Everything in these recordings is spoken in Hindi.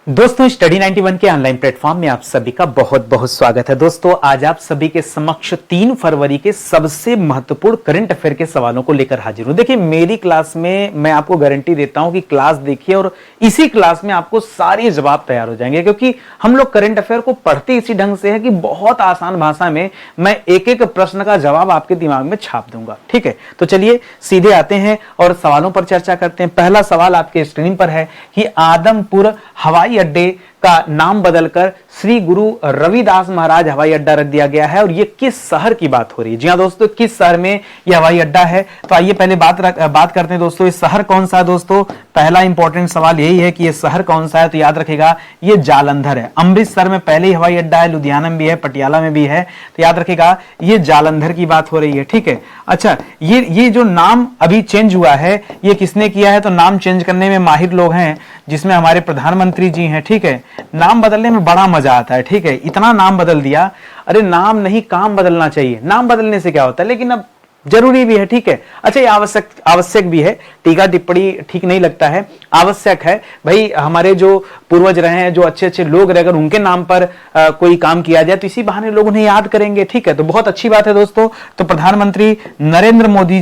दोस्तों स्टडी 91 के ऑनलाइन प्लेटफॉर्म में आप सभी का बहुत बहुत स्वागत है। दोस्तों आज आप सभी के समक्ष 3 फरवरी के सबसे महत्वपूर्ण करंट अफेयर के सवालों को लेकर हाजिर हूं। देखिए मेरी क्लास में मैं आपको गारंटी देता हूं कि क्लास देखिए और इसी क्लास में आपको सारे जवाब तैयार हो जाएंगे, क्योंकि हम लोग करंट अफेयर को पढ़ते इसी ढंग से है कि बहुत आसान भाषा में मैं एक एक प्रश्न का जवाब आपके दिमाग में छाप दूंगा। ठीक है, तो चलिए सीधे आते हैं और सवालों पर चर्चा करते हैं। पहला सवाल आपके स्क्रीन पर है कि आदमपुर हवाई अड्डे का नाम बदलकर श्री गुरु रविदास महाराज हवाई अड्डा रख दिया गया है और ये किस शहर की बात हो रही है। जी हां दोस्तों, किस शहर में यह हवाई अड्डा है। तो आइए पहले बात करते हैं दोस्तों, ये शहर कौन सा है। दोस्तों पहला इंपॉर्टेंट सवाल यही है कि ये शहर कौन सा है, तो याद रखेगा ये जालंधर है। अमृतसर में पहले ही हवाई अड्डा है, लुधियाना में भी है, पटियाला में भी है, तो याद रखेगा ये जालंधर की बात हो रही है। ठीक है, अच्छा ये जो नाम अभी चेंज हुआ है ये किसने किया है, तो नाम चेंज करने में माहिर लोग हैं जिसमें हमारे प्रधानमंत्री जी हैं। ठीक है, नाम बदलने में बड़ा मजा आता है। ठीक है, इतना नाम बदल दिया, अरे नाम नहीं काम बदलना चाहिए। नाम बदलने से क्या होता है, लेकिन अब जरूरी भी है। ठीक है, अच्छा ये आवश्यक भी है, टीका टिप्पणी ठीक नहीं लगता है, आवश्यक है भाई। हमारे जो पूर्वज रहे हैं, जो अच्छे अच्छे लोग रहे, अगर उनके नाम पर कोई काम किया जाए तो इसी बहाने लोग उन्हें याद करेंगे। ठीक है, तो बहुत अच्छी बात है दोस्तों। तो प्रधानमंत्री नरेंद्र मोदी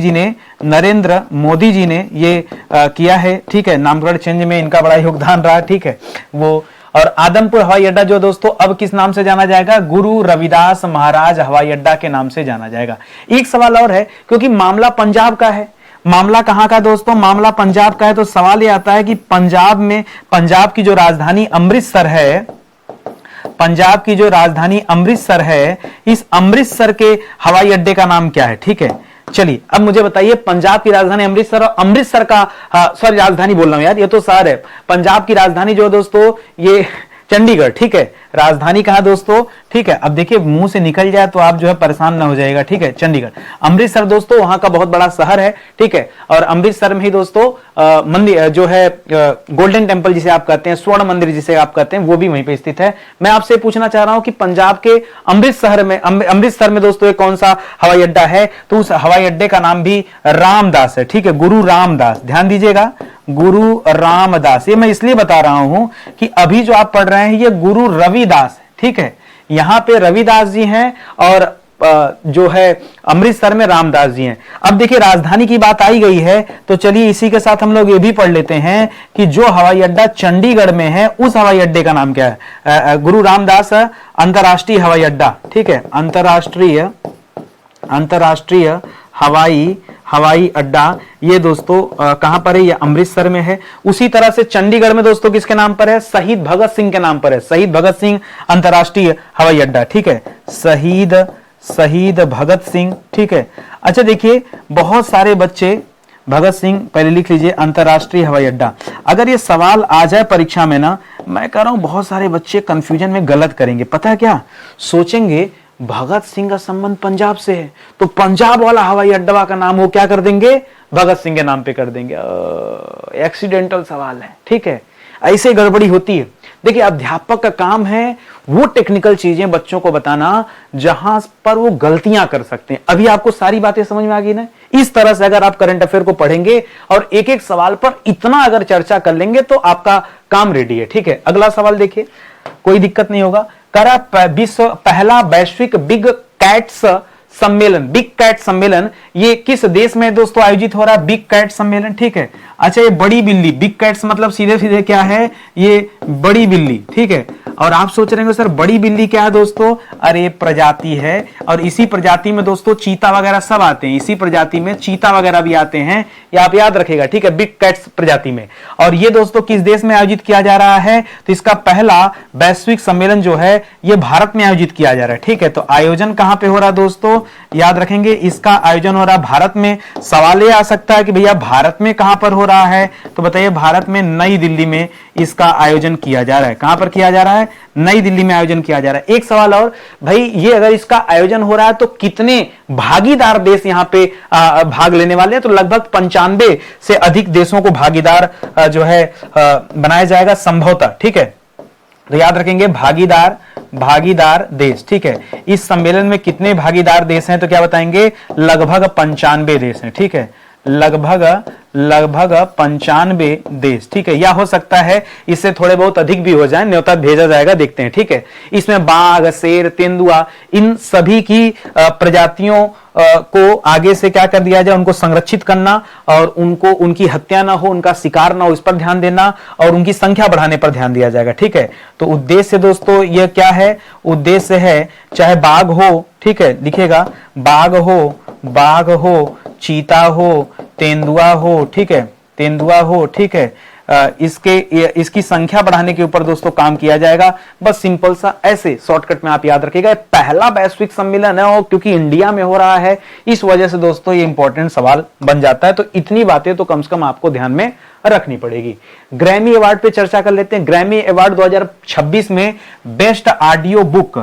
जी ने ये किया है। ठीक है, नामकरण चेंज में इनका बड़ा योगदान रहा। ठीक है, वो और आदमपुर हवाई अड्डा जो दोस्तों अब किस नाम से जाना जाएगा, गुरु रविदास महाराज हवाई अड्डा के नाम से जाना जाएगा। एक सवाल और है, क्योंकि मामला पंजाब का है। मामला कहां का दोस्तों, मामला पंजाब का है, तो सवाल यह आता है कि पंजाब की जो राजधानी अमृतसर है, पंजाब की जो राजधानी अमृतसर है, इस अमृतसर के हवाई अड्डे का नाम क्या है। ठीक है, चलिए अब मुझे बताइए, पंजाब की राजधानी अमृतसर और अमृतसर का सॉरी राजधानी बोल रहा हूं यार, ये तो शहर है। पंजाब की राजधानी जो दोस्तों ये चंडीगढ़। ठीक है, राजधानी कहां दोस्तों। ठीक है, अब देखिए मुंह से निकल जाए तो आप जो है परेशान ना हो जाएगा। ठीक है, चंडीगढ़। अमृतसर दोस्तों वहां का बहुत बड़ा शहर है। ठीक है, और अमृतसर में ही दोस्तों मंदिर जो है गोल्डन टेंपल जिसे आप कहते हैं, स्वर्ण मंदिर जिसे आप कहते हैं, वो भी वहीं पे स्थित है। मैं आपसे पूछना चाह रहा हूं कि पंजाब के अमृतसर में दोस्तों कौन सा हवाई अड्डा है, तो उस हवाई अड्डे का नाम भी रामदास है। ठीक है, गुरु रामदास, ध्यान दीजिएगा, गुरु रामदास। ये मैं इसलिए बता रहा हूं कि अभी जो आप पढ़ रहे हैं ये गुरु रविदास है। ठीक है, यहां पे रविदास जी हैं और जो है अमृतसर में रामदास जी हैं। अब देखिए राजधानी की बात आई गई है, तो चलिए इसी के साथ हम लोग ये भी पढ़ लेते हैं कि जो हवाई अड्डा चंडीगढ़ में है उस हवाई अड्डे का नाम क्या है। गुरु रामदास अंतरराष्ट्रीय हवाई अड्डा। ठीक है, अंतरराष्ट्रीय हवाई अड्डा ये दोस्तों कहां पर है, ये अमृतसर में है। उसी तरह से चंडीगढ़ में दोस्तों किसके नाम पर है, शहीद भगत सिंह के नाम पर है, शहीद भगत सिंह अंतरराष्ट्रीय हवाई अड्डा। ठीक है, शहीद भगत सिंह। ठीक है, अच्छा देखिए बहुत सारे बच्चे, भगत सिंह पहले लिख लीजिए, अंतरराष्ट्रीय हवाई अड्डा। अगर ये सवाल आ जाए परीक्षा में ना, मैं कह रहा हूं बहुत सारे बच्चे कंफ्यूजन में गलत करेंगे। पता है क्या सोचेंगे, भगत सिंह का संबंध पंजाब से है तो पंजाब वाला हवाई अड्डा का नाम वो क्या कर देंगे, भगत सिंह के नाम पे कर देंगे। एक्सीडेंटल सवाल है। ठीक है, ऐसे गड़बड़ी होती है। देखिए अध्यापक का काम है वो टेक्निकल चीजें बच्चों को बताना जहां पर वो गलतियां कर सकते हैं। अभी आपको सारी बातें समझ में आ गई ना। इस तरह से अगर आप करंट अफेयर को पढ़ेंगे और एक एक सवाल पर इतना अगर चर्चा कर लेंगे तो आपका काम रेडी है। ठीक है, अगला सवाल देखिए, कोई दिक्कत नहीं होगा। विश्व पहला वैश्विक बिग कैट सम्मेलन ये किस देश में दोस्तों आयोजित हो रहा है, बिग कैट सम्मेलन। ठीक है, अच्छा ये बड़ी बिल्ली, बिग कैट्स मतलब सीधे सीधे क्या है, ये बड़ी बिल्ली। ठीक है, और आप सोच रहे होंगे सर बड़ी बिल्ली क्या है दोस्तों, अरे प्रजाति है और इसी प्रजाति में दोस्तों चीता वगैरह सब आते हैं, इसी प्रजाति में चीता वगैरह भी आते हैं, ये आप याद रखेगा। ठीक है, बिग कैट्स प्रजाति में। और ये दोस्तों किस देश में आयोजित किया जा रहा है, तो इसका पहला वैश्विक सम्मेलन जो है ये भारत में आयोजित किया जा रहा है। ठीक है, तो आयोजन कहां पे हो रहा है दोस्तों, याद रखेंगे इसका आयोजन हो रहा है भारत में। सवाल ये आ सकता है कि भैया भारत में कहां पर हो रहा है, तो बताइए भारत में नई दिल्ली में इसका आयोजन किया जा रहा है। कहां पर किया जा रहा है, नई दिल्ली में आयोजन किया जा रहा है। एक सवाल और भाई, ये अगर इसका आयोजन हो रहा है तो कितने भागीदार देश यहां पे भाग लेने वाले हैं, तो लगभग 95 से अधिक देशों को भागीदार जो है बनाया जाएगा संभवतः। ठीक है, तो याद रखेंगे भागीदार देश। ठीक है, इस सम्मेलन में कितने भागीदार देश हैं, तो क्या बताएंगे, लगभग 95 देश हैं। ठीक है, लगभग लगभग 95 देश, ठीक है, या हो सकता है इससे थोड़े बहुत अधिक भी हो जाए, न्योता भेजा जाएगा, देखते हैं, ठीक है। इसमें बाघ, शेर, तेंदुआ, इन सभी की प्रजातियों को आगे से क्या कर दिया जाए, उनको संरक्षित करना और उनको, उनकी हत्या ना हो, उनका शिकार ना हो, इस पर ध्यान देना और उनकी संख्या बढ़ाने पर ध्यान दिया जाएगा, ठीक है। तो उद्देश्य दोस्तों ये क्या है, उद्देश्य है चाहे बाघ हो, ठीक है, लिखेगा बाघ हो, चीता हो, तेंदुआ हो, ठीक है, तेंदुआ हो, ठीक है, इसकी संख्या बढ़ाने के ऊपर दोस्तों काम किया जाएगा। बस सिंपल सा ऐसे शॉर्टकट में आप याद रखिएगा। पहला वैश्विक सम्मेलन है और क्योंकि इंडिया में हो रहा है इस वजह से दोस्तों ये इंपॉर्टेंट सवाल बन जाता है। तो इतनी बातें तो कम से कम आपको ध्यान में रखनी पड़ेगी। ग्रैमी अवार्ड पे चर्चा कर लेते हैं। ग्रैमी अवार्ड 2026 में बेस्ट ऑडियो बुक,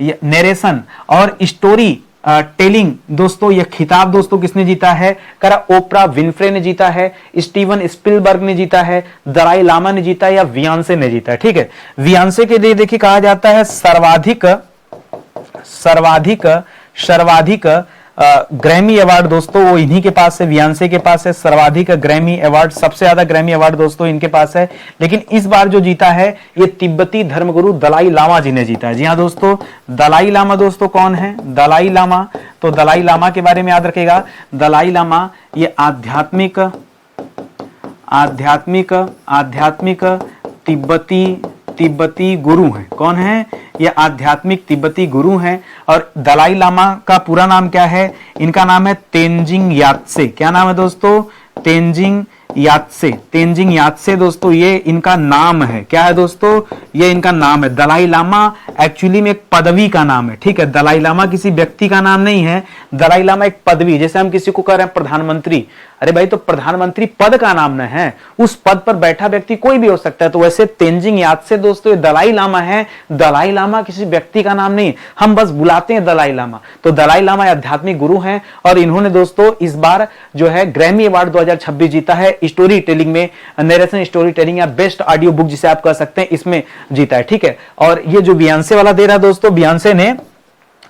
नरेशन और स्टोरी टेलिंग दोस्तों, यह खिताब दोस्तों किसने जीता है, करा ओपरा विनफ्रे ने जीता है, स्टीवन स्पिलबर्ग ने जीता है, दलाई लामा ने जीता है या वियांसे ने जीता है, ठीक है। वियांसे के लिए देखिए कहा जाता है सर्वाधिक ग्रैमी अवार्ड दोस्तों वो इन्हीं के पास है, वियांसे के पास है सर्वाधिक ग्रैमी अवार्ड, सबसे ज्यादा ग्रैमी अवार्ड दोस्तों इनके पास है। लेकिन इस बार जो जीता है ये तिब्बती धर्मगुरु दलाई लामा जी ने जीता है। जी हाँ दोस्तों, दलाई लामा दोस्तों कौन है, दलाई लामा, तो दलाई लामा के बारे में याद रखेगा। दलाई लामा ये आध्यात्मिक तिब्बती गुरु हैं। कौन है ये, आध्यात्मिक तिब्बती गुरु हैं। और दलाई लामा का पूरा नाम क्या है, इनका नाम है तेंजिंग यात्से। क्या नाम है दोस्तों, तेंजिंग यात्से दोस्तों ये इनका नाम है। क्या है दोस्तों, ये इनका नाम है। दलाई लामा एक्चुअली में एक पदवी का नाम है, ठीक है। दलाई लामा किसी व्यक्ति का नाम नहीं है, दलाई लामा एक पदवी, जैसे हम किसी को कह रहे हैं प्रधानमंत्री, अरे भाई तो प्रधानमंत्री पद का नाम न है, उस पद पर बैठा व्यक्ति कोई भी हो सकता है। तो वैसे तेंजिंग यात्से दोस्तों ये दलाई लामा है। दलाई लामा किसी व्यक्ति का नाम नहीं, हम बस बुलाते हैं दलाई लामा। तो दलाई लामा आध्यात्मिक गुरु हैं और इन्होंने दोस्तों इस बार जो है ग्रैमी अवार्ड 2026 जीता है। स्टोरी टेलिंग में, नरेशन स्टोरी टेलिंग या बेस्ट ऑडियो बुक जिसे आप कह सकते हैं, इसमें जीता है, ठीक है। और ये जो बियांसे वाला दे रहा है दोस्तों, बियांसे ने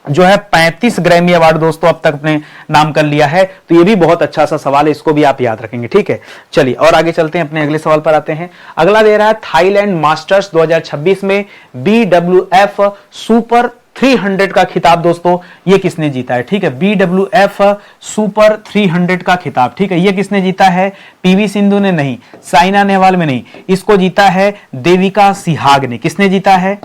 जो है 35 ग्रैमी अवार्ड दोस्तों अब तक अपने नाम कर लिया है। तो ये भी बहुत अच्छा सा सवाल है, इसको भी आप याद रखेंगे, ठीक है। चलिए और आगे चलते हैं, अपने अगले सवाल पर आते हैं। अगला दे रहा है थाईलैंड मास्टर्स 2026 में BWF सुपर 300 का खिताब दोस्तों ये किसने जीता है, ठीक है। BWF सुपर 300 का खिताब, ठीक है, ये किसने जीता है, पीवी सिंधु ने नहीं, साइना नेहवाल में नहीं, इसको जीता है देविका सिहाग ने। किसने जीता है,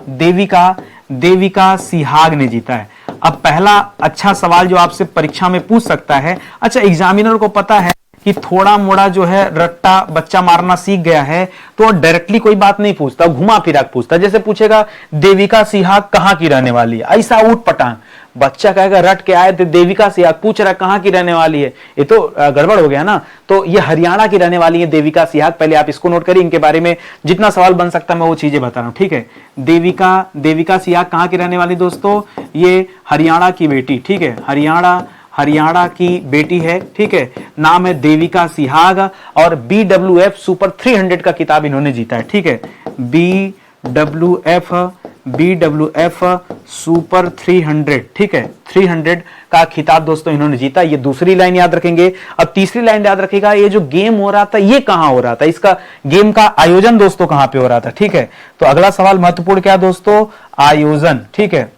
देविका सिहाग ने जीता है। अब पहला अच्छा सवाल जो आपसे परीक्षा में पूछ सकता है, अच्छा एग्जामिनर को पता है कि थोड़ा मोड़ा जो है रट्टा बच्चा मारना सीख गया है तो डायरेक्टली कोई बात नहीं पूछता, घुमा फिरा पूछता। जैसे पूछेगा देविका सिहाग कहां की रहने वाली है, ऐसा उठ पटांग बच्चा कहेगा रट के आए थे देविका सिहाग, पूछ रहा कहां की रहने वाली है, ये तो गड़बड़ हो गया ना। तो ये हरियाणा की रहने वाली है देविका सिहाग। पहले आप इसको नोट करिए, इनके बारे में जितना सवाल बन सकता है मैं वो चीजें बता रहा हूं, ठीक है। देविका सिहाग कहां की रहने वाली दोस्तों, ये हरियाणा की बेटी, ठीक है, हरियाणा की बेटी है, ठीक है, नाम है देविका सिहाग और BWF सुपर 300 का किताब इन्होंने जीता है, ठीक है। BWF सुपर 300, ठीक है, 300 का खिताब दोस्तों इन्होंने जीता। ये दूसरी लाइन याद रखेंगे। अब तीसरी लाइन याद रखिएगा, ये जो गेम हो रहा था ये कहां हो रहा था, इसका गेम का आयोजन दोस्तों कहां पे हो रहा था, ठीक है। तो अगला सवाल महत्वपूर्ण क्या दोस्तों, आयोजन, ठीक है,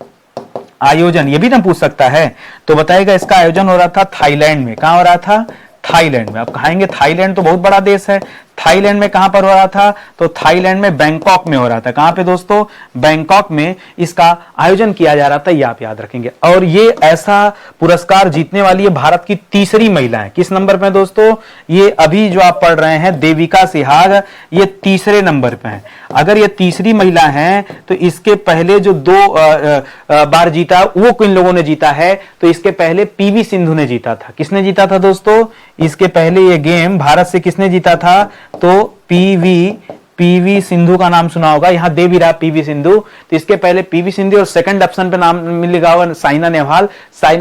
आयोजन ये भी ना पूछ सकता है। तो बताएगा इसका आयोजन हो रहा था थाईलैंड में। कहां हो रहा था, थाईलैंड में। आप कहेंगे थाईलैंड तो बहुत बड़ा देश है, थाईलैंड में कहां पर हो रहा था, तो थाईलैंड में बैंकॉक में हो रहा था। कहां पे दोस्तों, बैंकॉक में इसका आयोजन किया जा रहा था, ये आप याद रखेंगे। और ये ऐसा पुरस्कार जीतने वाली है भारत की तीसरी महिला है। किस नंबर पे दोस्तों, ये अभी जो आप पढ़ रहे हैं देविका सिहाग, ये तीसरे नंबर पे है। अगर ये तीसरी महिला है तो इसके पहले जो 2 बार जीता वो किन लोगों ने जीता है, तो इसके पहले पीवी सिंधु ने जीता था। किसने जीता था दोस्तों, इसके पहले ये गेम भारत से किसने जीता था, तो पीवी सिंधु का नाम सुना होगा, यहां दे भी रहा पीवी सिंधु। तो इसके पहले पीवी सिंधु और सेकंड ऑप्शन पे नाम मिलेगा साइना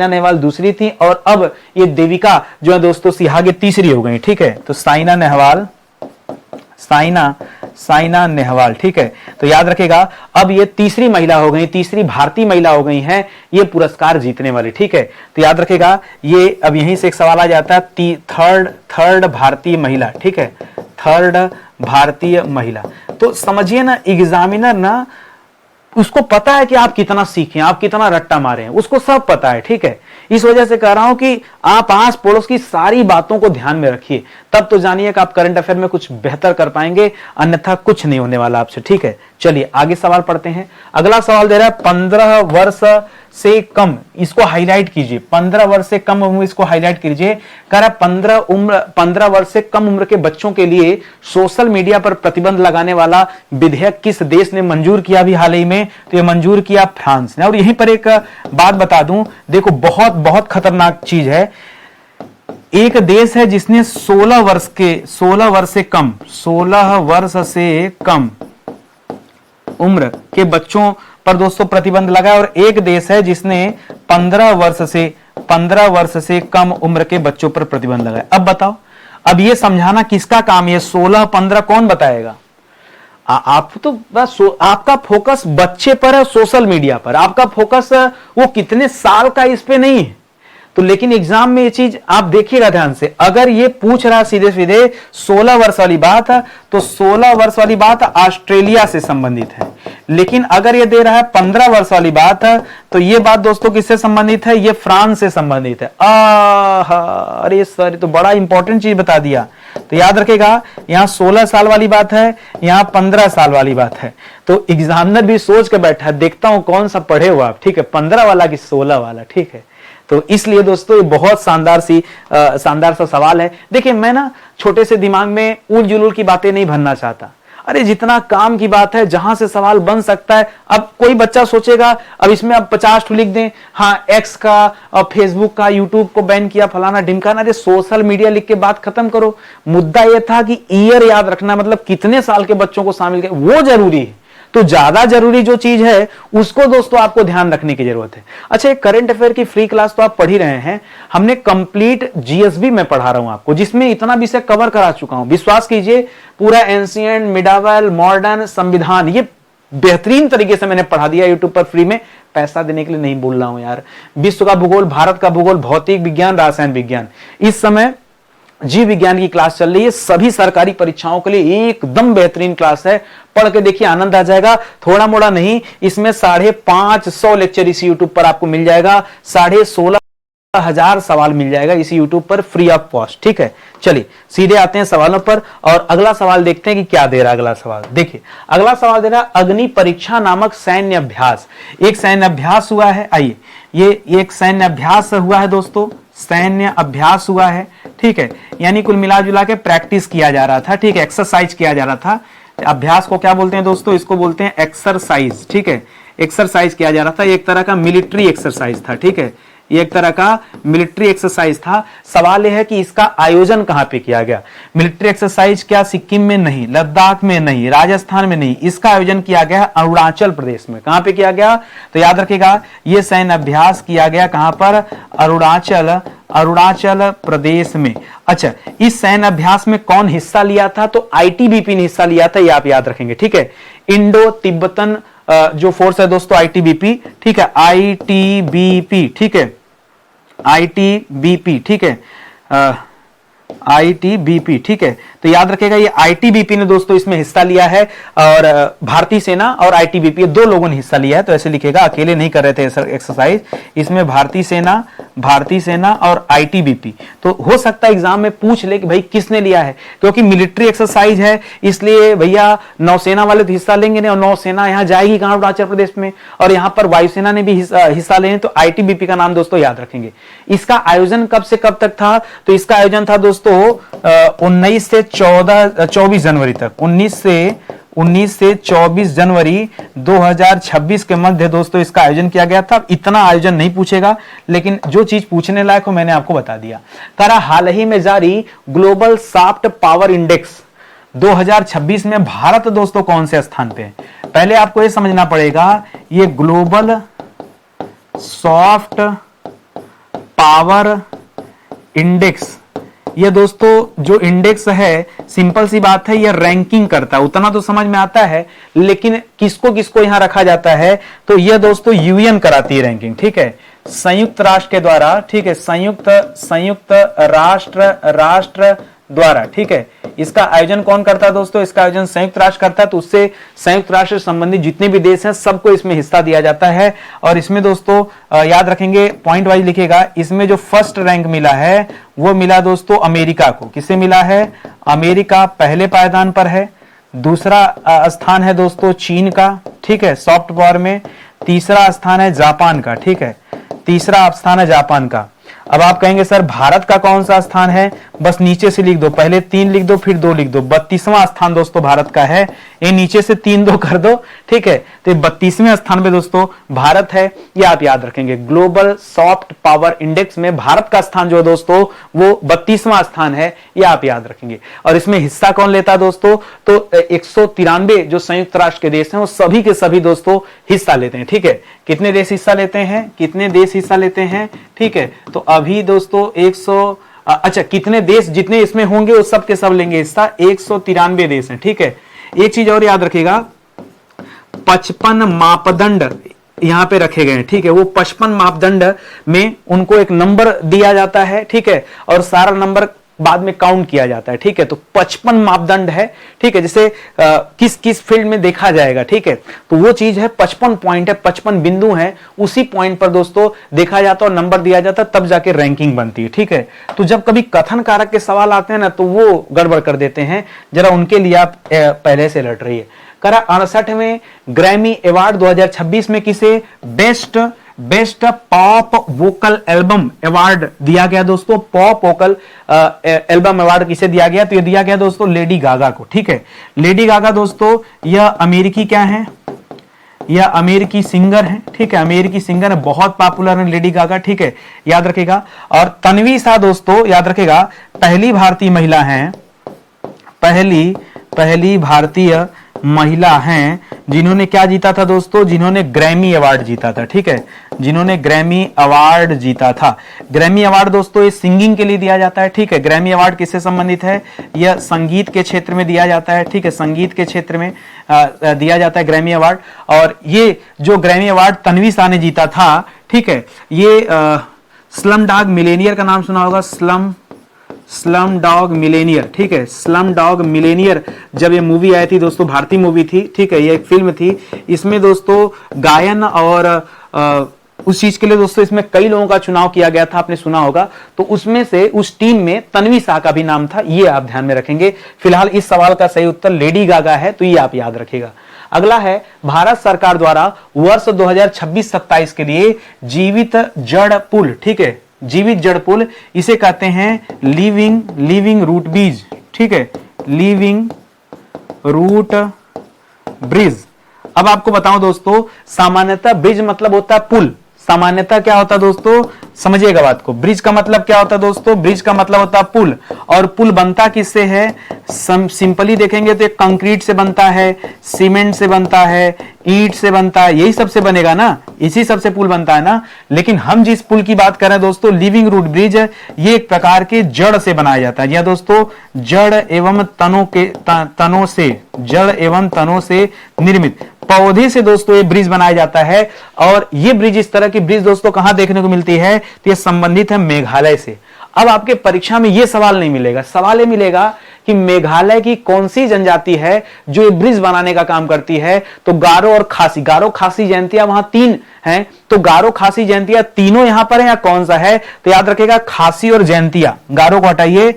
नेहवाल दूसरी थी और अब ये देविका जो है दोस्तों सिहाग तीसरी हो गई, ठीक है। तो साइना नेहवाल साइना नेहवाल, ठीक है। तो याद रखेगा, अब ये तीसरी महिला हो गई, तीसरी भारतीय महिला हो गई हैं ये पुरस्कार जीतने वाली, ठीक है। तो याद रखेगा, ये अब यहीं से एक सवाल आ जाता है, थर्ड भारतीय महिला, ठीक है, थर्ड भारतीय महिला। तो समझिए ना, एग्जामिनर ना उसको पता है कि आप कितना सीखे, आप कितना रट्टा मारे हैं, उसको सब पता है, ठीक है। इस वजह से कह रहा हूं कि आप आस पड़ोस की सारी बातों को ध्यान में रखिए, तब तो जानिए कि आप करंट अफेयर में कुछ बेहतर कर पाएंगे, अन्यथा कुछ नहीं होने वाला आपसे, ठीक है। चलिए आगे सवाल पढ़ते हैं। अगला सवाल दे रहा है 15 वर्ष से कम, इसको हाईलाइट कीजिए, 15 वर्ष से कम उम्र, इसको हाईलाइट कीजिए। कह रहा है 15 वर्ष से कम उम्र के बच्चों के लिए सोशल मीडिया पर प्रतिबंध लगाने वाला विधेयक किस देश ने मंजूर किया अभी हाल ही में? तो ये मंजूर किया फ्रांस ने। और यहीं पर एक बात बता दूं, देखो बहुत बहुत खतरनाक चीज है, एक देश है जिसने 16 वर्ष से कम उम्र के बच्चों पर दोस्तों प्रतिबंध लगा, और एक देश है जिसने 15 वर्ष से कम उम्र के बच्चों पर प्रतिबंध लगाया। अब बताओ, अब ये समझाना किसका काम है? 16, 15 कौन बताएगा? आप तो बस आपका फोकस बच्चे पर है, सोशल मीडिया पर, आपका फोकस वो कितने साल का इस पे नहीं है। तो लेकिन एग्जाम में ये चीज आप देखिएगा ध्यान से, अगर ये पूछ रहा सीधे सीधे 16 वर्ष वाली बात है, तो 16 वर्ष वाली बात ऑस्ट्रेलिया से संबंधित है। लेकिन अगर ये दे रहा है 15 वर्ष वाली बात है, तो ये बात दोस्तों किससे संबंधित है? ये फ्रांस से संबंधित है। अरे सर, तो बड़ा इंपॉर्टेंट चीज बता दिया। तो याद रखेगा, यहां 16 साल वाली बात है, यहां 15 साल वाली बात है। तो एग्जामिनर भी सोच के बैठा है, देखता हूं कौन सा पढ़े हो आप, ठीक है, 15 वाला कि 16 वाला, ठीक है। तो इसलिए दोस्तों ये बहुत शानदार सा सवाल है। देखिए, मैं ना छोटे से दिमाग में उल जुलूल की बातें नहीं भरना चाहता। अरे जितना काम की बात है, जहां से सवाल बन सकता है। अब कोई बच्चा सोचेगा अब इसमें अब 50 लिख दें, हाँ एक्स का और फेसबुक का, यूट्यूब को बैन किया, फलाना ढिमकाना। अरे सोशल मीडिया लिख के बात खत्म करो। मुद्दा यह था कि ईयर याद रखना, मतलब कितने साल के बच्चों को शामिल किया, वो जरूरी है। तो ज्यादा जरूरी जो चीज है उसको दोस्तों आपको ध्यान रखने की जरूरत है। अच्छा, एक करंट अफेयर की फ्री क्लास तो आप पढ़ ही रहे हैं, हमने कंप्लीट जीएसबी में पढ़ा रहा हूं आपको, जिसमें इतना विषय कवर करा चुका हूं। विश्वास कीजिए, पूरा एंशिएंट, मिडावल, मॉडर्न, संविधान, ये बेहतरीन तरीके से मैंने पढ़ा दिया यूट्यूब पर फ्री में। पैसा देने के लिए नहीं बोल रहा हूं यार। विश्व का भूगोल, भारत का भूगोल, भौतिक विज्ञान, रसायन विज्ञान, इस समय जीव विज्ञान की क्लास चल रही है। सभी सरकारी परीक्षाओं के लिए एकदम बेहतरीन क्लास है, पढ़ के देखिए, आनंद आ जाएगा। थोड़ा मोड़ा नहीं, इसमें 550 लेक्चर इस यूट्यूब पर आपको मिल जाएगा, 16,500 सवाल मिल जाएगा इस यूट्यूब पर फ्री ऑफ कॉस्ट, ठीक है। चलिए सीधे आते हैं सवालों पर, और अगला सवाल देखते हैं कि क्या दे रहा है अगला सवाल। देखिए अगला सवाल दे रहा है अग्नि परीक्षा नामक सैन्य अभ्यास। एक सैन्य अभ्यास हुआ है, आइए, ये एक सैन्य अभ्यास हुआ है दोस्तों, सैन्य अभ्यास हुआ है, ठीक है। यानी कुल मिला जुला के प्रैक्टिस किया जा रहा था, ठीक है, एक्सरसाइज किया जा रहा था। अभ्यास को क्या बोलते हैं दोस्तों? इसको बोलते हैं एक्सरसाइज, ठीक है। एक्सरसाइज किया जा रहा था, एक तरह का मिलिट्री एक्सरसाइज था, ठीक है, ये एक तरह का मिलिट्री एक्सरसाइज था। सवाल यह है कि इसका आयोजन कहां पे किया गया? मिलिट्री एक्सरसाइज क्या सिक्किम में नहीं, लद्दाख में नहीं, राजस्थान में नहीं, इसका आयोजन किया गया अरुणाचल प्रदेश में। कहां पे किया गया? तो याद रखिएगा, यह सैन्य अभ्यास किया गया कहां पर? अरुणाचल प्रदेश में। अच्छा, इस सैन्य अभ्यास में कौन हिस्सा लिया था? तो आईटीबीपी ने हिस्सा लिया था, ये आप याद रखेंगे, ठीक है। इंडो तिब्बतन जो फोर्स है दोस्तों, आईटीबीपी, ठीक है, आईटीबीपी, ठीक है, आईटीबीपी, ठीक है, आईटीबीपी, ठीक है। तो याद रखेगा, ये आईटीबीपी ने दोस्तों इसमें हिस्सा लिया है, और भारतीय सेना और आईटीबीपी दो लोगों ने हिस्सा लिया है। तो ऐसे लिखेगा, अकेले नहीं कर रहे थे एक्सरसाइज, इसमें भारतीय सेना और आईटीबीपी। तो हो सकता है एग्जाम में पूछ ले कि भाई किसने लिया है, क्योंकि मिलिट्री एक्सरसाइज है, इसलिए भैया नौसेना वाले तो हिस्सा लेंगे नहीं, और नौसेना यहाँ जाएगी कहां? अरुणाचल प्रदेश में, और यहाँ पर वायुसेना ने भी हिस्सा लेने, तो आईटीबीपी का नाम दोस्तों याद रखेंगे। इसका आयोजन कब से कब तक था? तो इसका आयोजन था दोस्तों 19 से 24 जनवरी तक, 19 से 24 जनवरी 2026 के मध्य दोस्तों इसका आयोजन किया गया था। इतना आयोजन नहीं पूछेगा, लेकिन जो चीज पूछने लायक हो मैंने आपको बता दिया। तारा हाल ही में जारी ग्लोबल सॉफ्ट पावर इंडेक्स 2026 में भारत दोस्तों कौन से स्थान पे है? पहले आपको यह समझना पड़ेगा, ये ग्लोबल सॉफ्ट पावर इंडेक्स ये दोस्तों जो इंडेक्स है, सिंपल सी बात है, ये रैंकिंग करता है, उतना तो समझ में आता है, लेकिन किसको किसको यहां रखा जाता है, तो यह दोस्तों यूएन कराती है रैंकिंग, ठीक है, संयुक्त राष्ट्र के द्वारा, ठीक है, संयुक्त राष्ट्र द्वारा, ठीक है। इसका आयोजन कौन करता है दोस्तों? इसका आयोजन संयुक्त राष्ट्र करता है, तो उससे संयुक्त राष्ट्र संबंधित जितने भी देश हैं सबको इसमें हिस्सा दिया जाता है। और इसमें दोस्तों याद रखेंगे, पॉइंट वाइज लिखेगा, इसमें जो फर्स्ट रैंक मिला है वो मिला दोस्तों अमेरिका को। किसे मिला है? अमेरिका पहले पायदान पर है। दूसरा स्थान है दोस्तों चीन का, ठीक है, सॉफ्ट पावर में। तीसरा स्थान है जापान का, ठीक है, तीसरा स्थान है जापान का। अब आप कहेंगे सर भारत का कौन सा स्थान है? बस नीचे से लिख दो, पहले 3 लिख दो फिर 2 लिख दो। 32वां स्थान दोस्तों भारत का है, ये नीचे से 3 2 कर दो, ठीक है। तो 32वें स्थान पे दोस्तों भारत है, ये आप याद रखेंगे। ग्लोबल सॉफ्ट पावर इंडेक्स में भारत का स्थान जो है दोस्तों वो 32वां स्थान है, ये आप याद रखेंगे। और इसमें हिस्सा कौन लेता है दोस्तों? तो 193 जो संयुक्त राष्ट्र के देश हैं वो सभी के सभी दोस्तों हिस्सा लेते हैं, ठीक है। कितने देश हिस्सा लेते हैं? कितने देश हिस्सा लेते हैं, ठीक है। तो अभी दोस्तों 100 अच्छा कितने देश जितने इसमें होंगे वो सब के सब लेंगे हिस्सा, 193 देश हैं, ठीक है। एक चीज और याद रखिएगा, 55 मापदंड यहां पे रखे गए हैं, ठीक है। वो 55 मापदंड में उनको एक नंबर दिया जाता है, ठीक है, और सारा नंबर बाद में काउंट किया जाता है, ठीक है। तो 55 मापदंड है, ठीक है, जिसे किस किस फील्ड में देखा जाएगा, ठीक है। तो वो चीज है 55 पॉइंट है, 55 बिंदु है, उसी पॉइंट पर दोस्तों देखा जाता है और नंबर दिया जाता है, तब जाके रैंकिंग बनती है, ठीक है। तो जब कभी कथन कारक के सवाल आते हैं ना तो वो गड़बड़ कर देते हैं, जरा उनके लिए आप पहले से लड़ रही है। करा 68वें ग्रैमी अवार्ड 2026 में किसे best pop vocal album award दिया गया दोस्तों। पॉप वोकल एल्बम अवार्ड किसे दिया गया? तो ये दिया गया दोस्तों लेडी गागा को, ठीक है। लेडी गागा दोस्तों यह अमेरिकी क्या है? यह अमेरिकी सिंगर है, ठीक है, अमेरिकी सिंगर है, बहुत पॉपुलर है लेडी गागा, ठीक है, याद रखेगा। और तन्वी शाह दोस्तों याद रखेगा पहली भारतीय महिला है, पहली भारतीय महिला हैं जिन्होंने क्या जीता था दोस्तों? जिन्होंने ग्रैमी अवार्ड जीता था, ठीक है, जिन्होंने ग्रैमी अवार्ड जीता था। ग्रैमी अवार्ड दोस्तों ये सिंगिंग के लिए दिया जाता है, ठीक है। ग्रैमी अवार्ड किससे संबंधित है? यह संगीत के क्षेत्र में दिया जाता है, ठीक है, संगीत के क्षेत्र में दिया जाता है ग्रैमी अवार्ड। और ये जो ग्रैमी अवार्ड तन्वी शाह ने जीता था, ठीक है, ये स्लम डॉग मिलेनियर का नाम सुना होगा, स्लम डॉग मिलेनियर, ठीक है, स्लम डॉग मिलेनियर जब ये मूवी आई थी दोस्तों, भारतीय मूवी थी, ठीक है, ये एक फिल्म थी। इसमें दोस्तों गायन और उस चीज के लिए दोस्तों इसमें कई लोगों का चुनाव किया गया था, आपने सुना होगा। तो उसमें से उस टीम में तन्वी शाह का भी नाम था, ये आप ध्यान में रखेंगे। फिलहाल इस सवाल का सही उत्तर लेडी गागा है, तो ये आप याद रखिएगा। अगला है भारत सरकार द्वारा वर्ष 2026-27 के लिए जीवित जड़ पुल, ठीक है, जीवित जड़ पुल, इसे कहते हैं लिविंग रूट ब्रिज, ठीक है, लिविंग रूट ब्रिज। अब आपको बताऊं दोस्तों, सामान्यतः ब्रिज मतलब होता है पुल, सामान्यतः क्या होता है दोस्तों, समझिएगा बात को। ब्रिज का मतलब क्या होता है दोस्तों? ब्रिज का मतलब होता है पुल। और पुल बनता किससे है? सिंपली देखेंगे तो कंक्रीट से बनता है, सीमेंट से बनता है, ईंट से बनता है, यही सबसे बनेगा ना, इसी सबसे पुल बनता है ना। लेकिन हम जिस पुल की बात कर रहे हैं दोस्तों, लिविंग रूट ब्रिज, ये एक प्रकार के जड़ से बनाया जाता है। यह दोस्तों जड़ एवं तनों से निर्मित पौधे से दोस्तों ये ब्रिज बनाया जाता है। और ये ब्रिज, इस तरह की ब्रिज दोस्तों कहां देखने को मिलती है? तो ये संबंधित है मेघालय से। अब आपके परीक्षा में ये सवाल नहीं मिलेगा, सवाल ये मिलेगा कि मेघालय की कौन सी जनजाति है जो ये ब्रिज बनाने का काम करती है? तो गारो और खासी, गारो खासी जयंतियां वहां 3 हैं, तो गारो खासी जयंतियां तीनों यहां पर है या कौन सा है? तो याद रखेगा खासी और जयंतिया, गारो को हटाइए,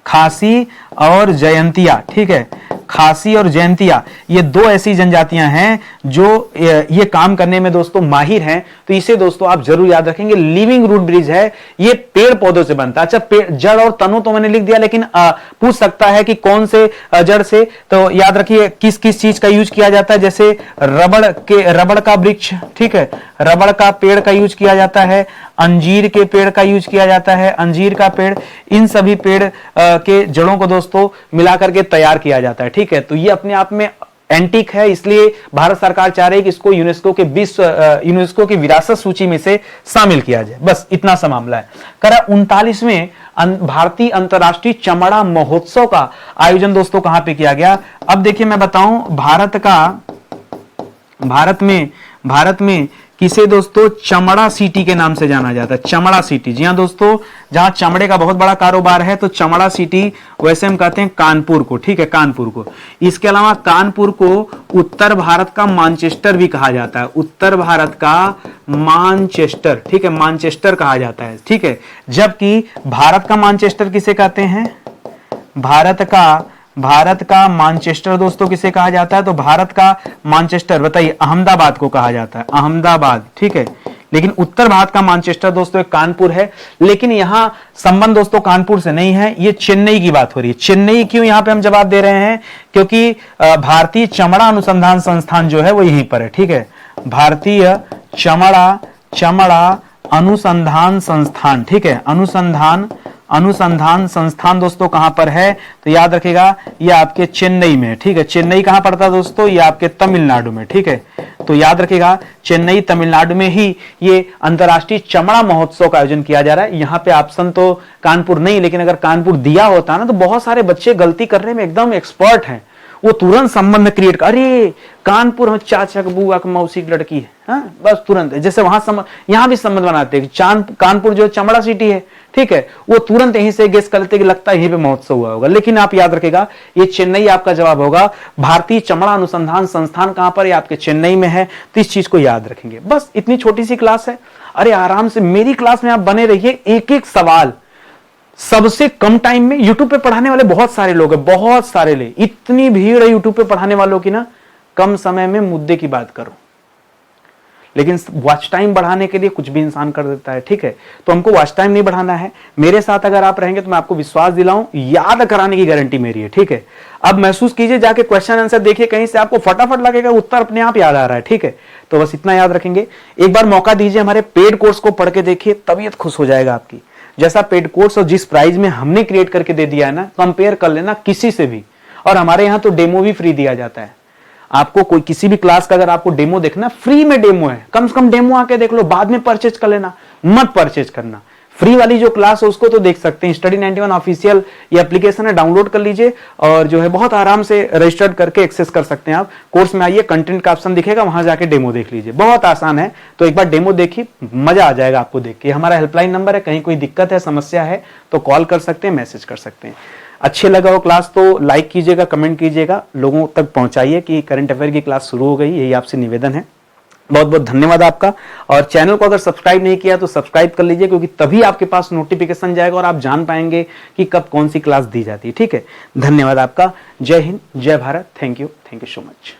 खासी और जयंतिया, ठीक है, खासी और जयंतिया, ये 2 ऐसी जनजातियां हैं जो ये काम करने में दोस्तों माहिर हैं। तो इसे दोस्तों आप जरूर याद रखेंगे, लिविंग रूट ब्रिज है, ये पेड़ पौधों से बनता है। अच्छा, जड़ और तनु तो मैंने लिख दिया, लेकिन पूछ सकता है कि कौन से जड़ से, तो याद रखिए किस किस चीज का यूज किया जाता है। जैसे रबड़ का वृक्ष, ठीक है, रबड़ का पेड़ का यूज किया जाता है, अंजीर के पेड़ का यूज किया जाता है, अंजीर का पेड़, इन सभी पेड़ के जड़ों को दोस्तों मिलाकर के तैयार किया जाता है, ठीक है। तो ये अपने आप में एंटीक है, इसलिए भारत सरकार चाह रही है कि इसको यूनेस्को की विरासत सूची में से शामिल किया जाए। बस इतना सा मामला है। करा 39वें भारतीय अंतर्राष्ट्रीय चमड़ा महोत्सव का आयोजन दोस्तों कहां पे किया गया? अब देखिए मैं बताऊं, भारत में किसे दोस्तों चमड़ा सिटी के नाम से जाना जाता है? चमड़ा सिटी। जी हां दोस्तों, जहां चमड़े का बहुत बड़ा कारोबार है तो चमड़ा सिटी, वैसे हम कहते हैं कानपुर को, ठीक है, कानपुर को। इसके अलावा कानपुर को उत्तर भारत का मानचेस्टर भी कहा जाता है, उत्तर भारत का मानचेस्टर, ठीक है, मानचेस्टर कहा जाता है, ठीक है। जबकि भारत का मानचेस्टर किसे कहते हैं? भारत का मानचेस्टर दोस्तों किसे कहा जाता है? तो भारत का मानचेस्टर बताइए, अहमदाबाद को कहा जाता है, अहमदाबाद, ठीक है। लेकिन उत्तर भारत का मानचेस्टर दोस्तों एक कानपुर है। लेकिन यहां संबंध दोस्तों कानपुर से नहीं है, ये चेन्नई की बात हो रही है। चेन्नई क्यों यहां पे हम जवाब दे रहे हैं? क्योंकि भारतीय चमड़ा अनुसंधान संस्थान जो है वो यहीं पर है, ठीक है। भारतीय चमड़ा अनुसंधान संस्थान, ठीक है, अनुसंधान संस्थान दोस्तों कहां पर है? तो याद रखिएगा ये आपके चेन्नई में, ठीक है। चेन्नई कहां पड़ता है दोस्तों? ये आपके तमिलनाडु में, ठीक है। तो याद रखिएगा चेन्नई तमिलनाडु में ही ये अंतर्राष्ट्रीय चमड़ा महोत्सव का आयोजन किया जा रहा है। यहां पे ऑप्शन तो कानपुर नहीं, लेकिन अगर कानपुर दिया होता ना तो बहुत सारे बच्चे गलती करने में एकदम एक्सपर्ट हैं, वो तुरंत संबंध क्रिएट कर, अरे कानपुर में चाचा का बुआ का मौसी की लड़की है, हाँ? बस तुरंत, जैसे वहां यहां भी संबंध बनाते हैं। कानपुर जो चमड़ा सिटी है, ठीक है, वो तुरंत यहीं से गेस करते कि लगता है यहीं पे महोत्सव हुआ होगा। लेकिन आप याद रखेगा ये चेन्नई आपका जवाब होगा। भारतीय चमड़ा अनुसंधान संस्थान कहां पर? ये आपके चेन्नई में है। तो इस चीज को याद रखेंगे। बस इतनी छोटी सी क्लास है। अरे आराम से मेरी क्लास में आप बने रहिए, एक एक सवाल सबसे कम टाइम में। यूट्यूब पे पढ़ाने वाले बहुत सारे लोग हैं, बहुत सारे ले, इतनी भीड़ है यूट्यूब पे पढ़ाने वालों की ना, कम समय में मुद्दे की बात करो। लेकिन वॉच टाइम बढ़ाने के लिए कुछ भी इंसान कर देता है, ठीक है। तो हमको वॉच टाइम नहीं बढ़ाना है। मेरे साथ अगर आप रहेंगे तो मैं आपको विश्वास दिलाऊं, याद कराने की गारंटी मेरी है, ठीक है। अब महसूस कीजिए, जाके क्वेश्चन आंसर देखिए, कहीं से आपको फटाफट लगेगा उत्तर अपने आप याद आ रहा है, ठीक है। तो बस इतना याद रखेंगे। एक बार मौका दीजिए, हमारे पेड कोर्स को पढ़ के देखिए, तबीयत खुश हो जाएगा आपकी। जैसा पेड कोर्स और जिस प्राइस में हमने क्रिएट करके दे दिया है ना, कंपेयर कर लेना किसी से भी। और हमारे यहां तो डेमो भी फ्री दिया जाता है। आपको कोई किसी भी क्लास का अगर आपको डेमो देखना, फ्री में डेमो है, कम से कम डेमो आके देख लो, बाद में परचेज कर लेना, मत परचेज करना। फ्री वाली जो क्लास है उसको तो देख सकते हैं। स्टडी 91 ऑफिशियल ये एप्लीकेशन है, डाउनलोड कर लीजिए और जो है बहुत आराम से रजिस्टर्ड करके एक्सेस कर सकते हैं आप। कोर्स में आइए, कंटेंट का ऑप्शन दिखेगा, वहां जाके डेमो देख लीजिए, बहुत आसान है। तो एक बार डेमो देखिए, मजा आ जाएगा आपको देख के। हमारा हेल्पलाइन नंबर है, कहीं कोई दिक्कत है, समस्या है तो कॉल कर सकते हैं, मैसेज कर सकते हैं। अच्छे लगा हो क्लास तो लाइक कीजिएगा, कमेंट कीजिएगा, लोगों तक पहुंचाइए कि करंट अफेयर की क्लास शुरू हो गई, यही आपसे निवेदन है। बहुत बहुत धन्यवाद आपका। और चैनल को अगर सब्सक्राइब नहीं किया तो सब्सक्राइब कर लीजिए, क्योंकि तभी आपके पास नोटिफिकेशन जाएगा और आप जान पाएंगे कि कब कौन सी क्लास दी जाती है, ठीक है। धन्यवाद आपका। जय हिंद, जय Bharat. Thank you so much.